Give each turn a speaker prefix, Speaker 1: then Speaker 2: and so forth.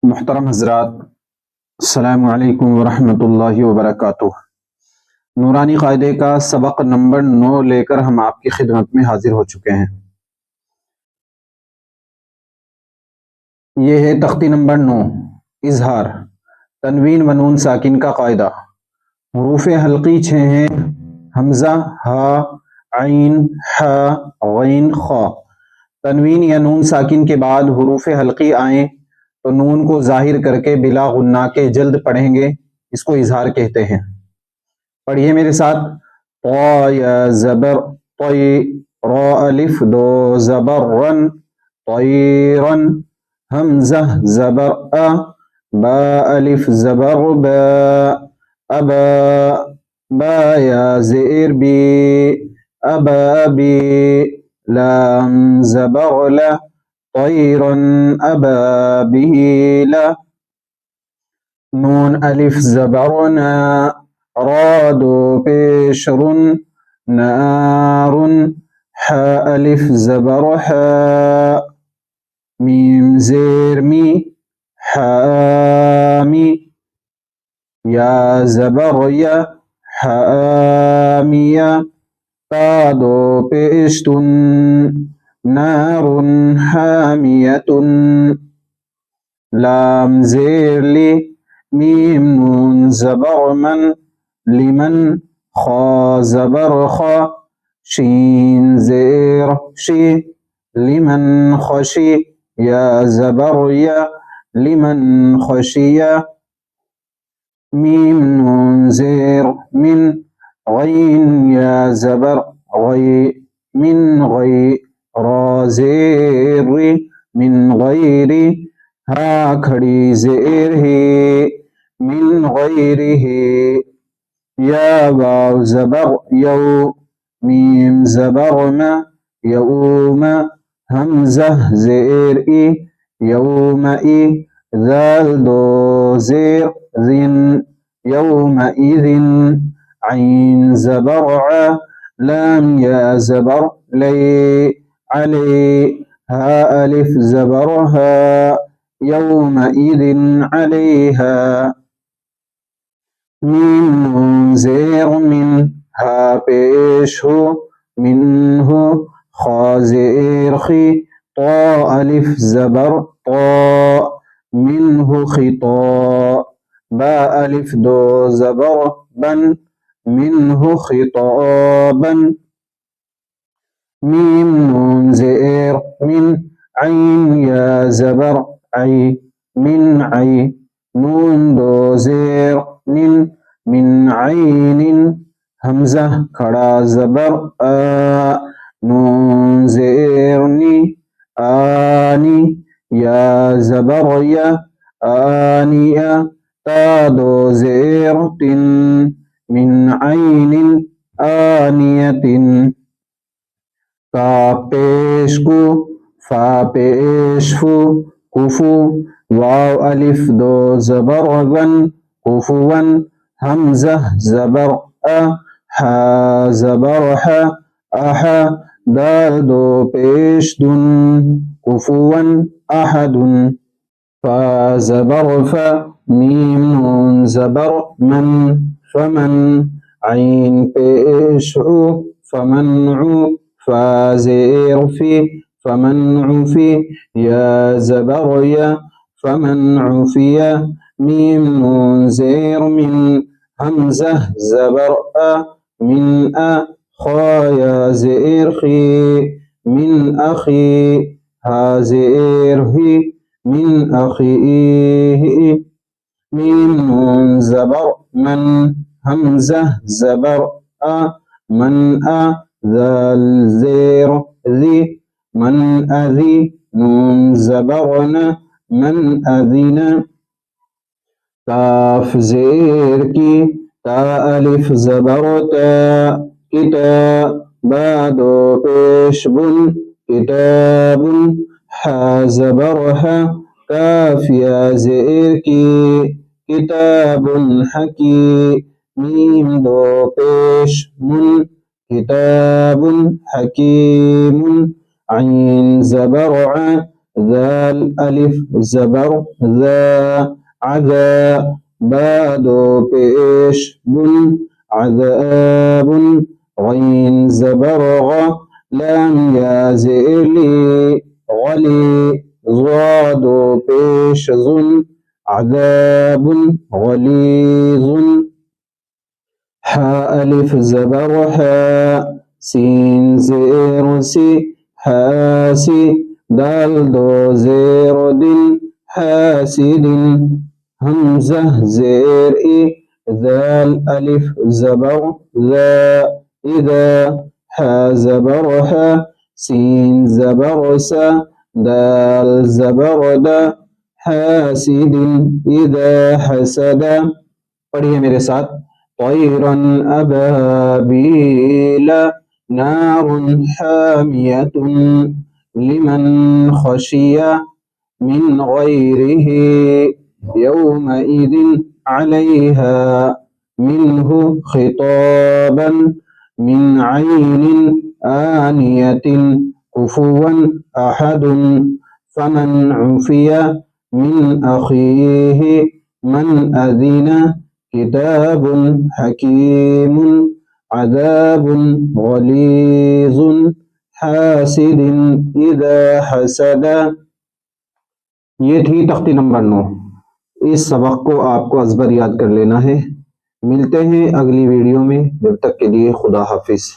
Speaker 1: मुहतरम हजरात, अस्सलामु अलैकुम वरहमतुल्लाहि वबरकातुह। नूरानी कायदे का सबक नंबर 9 लेकर हम आपकी खिदमत में हाजिर हो चुके हैं। ये है तख्ती नंबर 9, इजहार। तनवीन व नून साकिन का कायदा। हुरूफ हल्की 6 हैं: हमजा, हा, आइन, हा, गैन, खा। तनवीन या नून साकिन के बाद हुरूफ हल्की आए तो नून को जाहिर करके बिला गुन्ना के जल्द पढ़ेंगे, इसको इजहार कहते हैं। पढ़िए मेरे साथ। तो या जबर तोय, रो अलिफ दो जबर रन, तोयरन। हमजा जबर अ, बा अलिफ जबर ब, अबा। बा या ज़ेर बी, अबाबी। लाम जबर ला, तोयरन अबाबीला। नून अलिफ जबर ना, रा दो पेश रुन, नारुन। हा अलिफ जबर हा, मीम ज़ेर मी, हामी। या जबर या, हामिया। ता दो पेश तुन, नारुन हामियतुन। लाम ज़ेर ली, मीम नून जबर मन, लिमन। खा जबर खा, शीन ज़ेर शी, लिमन खशी। या जबर या, लिमन खशिया। मीम नून ज़ेर मिन, गैन या जबर गै, मिन गै। रा ज़ेर री, मिन गैरी। हा खड़ी ज़ेर ही, मिन गैरिही। या वाव जबर यौ, मीम जबर म, यौम। हमजा ज़ेर ई, यौमई। दाल दो ज़ेर ज़िन, यौमइज़िन। आइन जबर आ, लाम या जबर लै, अलै। हा अलिफ जबर हा, यौमइज़िन अलैहा। मीम नून ज़ेर मिन, हा पेश हो, मिन्हु। खा ज़ेर खी, तो अलिफ जबर तो, मिन्हु खिता। बा अलिफ दो जबर बन, मिन्हु खिताबन। मीम नून ज़ेर मिन, आइन या जबर आई, मिन आई। नून दो ज़ेर निन, मिन आइनिन। हमजा खड़ा जबर आ, नून ज़ेर नी, आनी। या जबर या, आनिया। ता दो ज़ेर तिन, मिन आइनिन आनियतिन। काफ पेश कु, फा पेश फु, कुफु। वाव अलिफ दो जबर वन, कुफुवन। हमजा जबर अ, हा जबर हा, अहा। दाल दो पेश दुन, कुफुवन अहदुन। फा जबर फा, मीम नून जबर मन, फमन। आइन पेश उ, फमनउ। फा ज़ेर फी, फमनउफी। या जबर या, फमनउफिया। मीम नून ज़ेर मिन, हमजा जबर अ, मिन अ। खा या ज़ेर खी, मिन अखी। हा ज़ेर ही, मिन अखीही। मीम नून जबर मन, हमजा जबर अ, मन अ। ज़ाल ज़ेर ज़ी, मन अज़ी। नून जबर न, मन अज़िन। काफ ज़ेर की, ता अलिफ जबर ता, किता। बा दो पेश बुन, किताबुन। हा जबर हा, काफ या ज़ेर की, किताबुन हकी। मीम दो पेश मुन, किताबुन हकीमुन। आइन जबर आ, ذال अलिफ ज़बर ज़ा अज़ा बादो पेश बुन अज़ाबुन गैन ज़बर ग़ लाम या ज़ेली गली ज़ादो पेश ज़ुन अज़ाबुन गलीज़ुन हा अलिफ ज़बर हा सीन ज़ेर सी हासी दाल दो ज़ेर दिन हासिदिन हमज़ा ज़ेर ई ذال अलिफ ज़बर ज़ा इज़ा हा ज़बर हा सीन ज़बर सा दाल ज़बर दा हासिदिन इज़ा हसदा। पढ़िए मेरे साथ। तैरन अबाबीला नारुन हामियतुन लिमन खशिया मिन गैरिही यौमइदिन अलैहा मिन्हु खिताबन मिन ऐनिन आनियतिन कुफुवन अहदुन फमन उफिया मिन अखीही मन अज़िना किताबुन हकीमुन अज़ाबुन गलीज़ुन हासिदिन इज़ा हसदा। ये थी तख्ती नंबर 9। इस सबक को आपको अज़बर याद कर लेना है। मिलते हैं अगली वीडियो में, जब तक के लिए खुदा हाफिज़।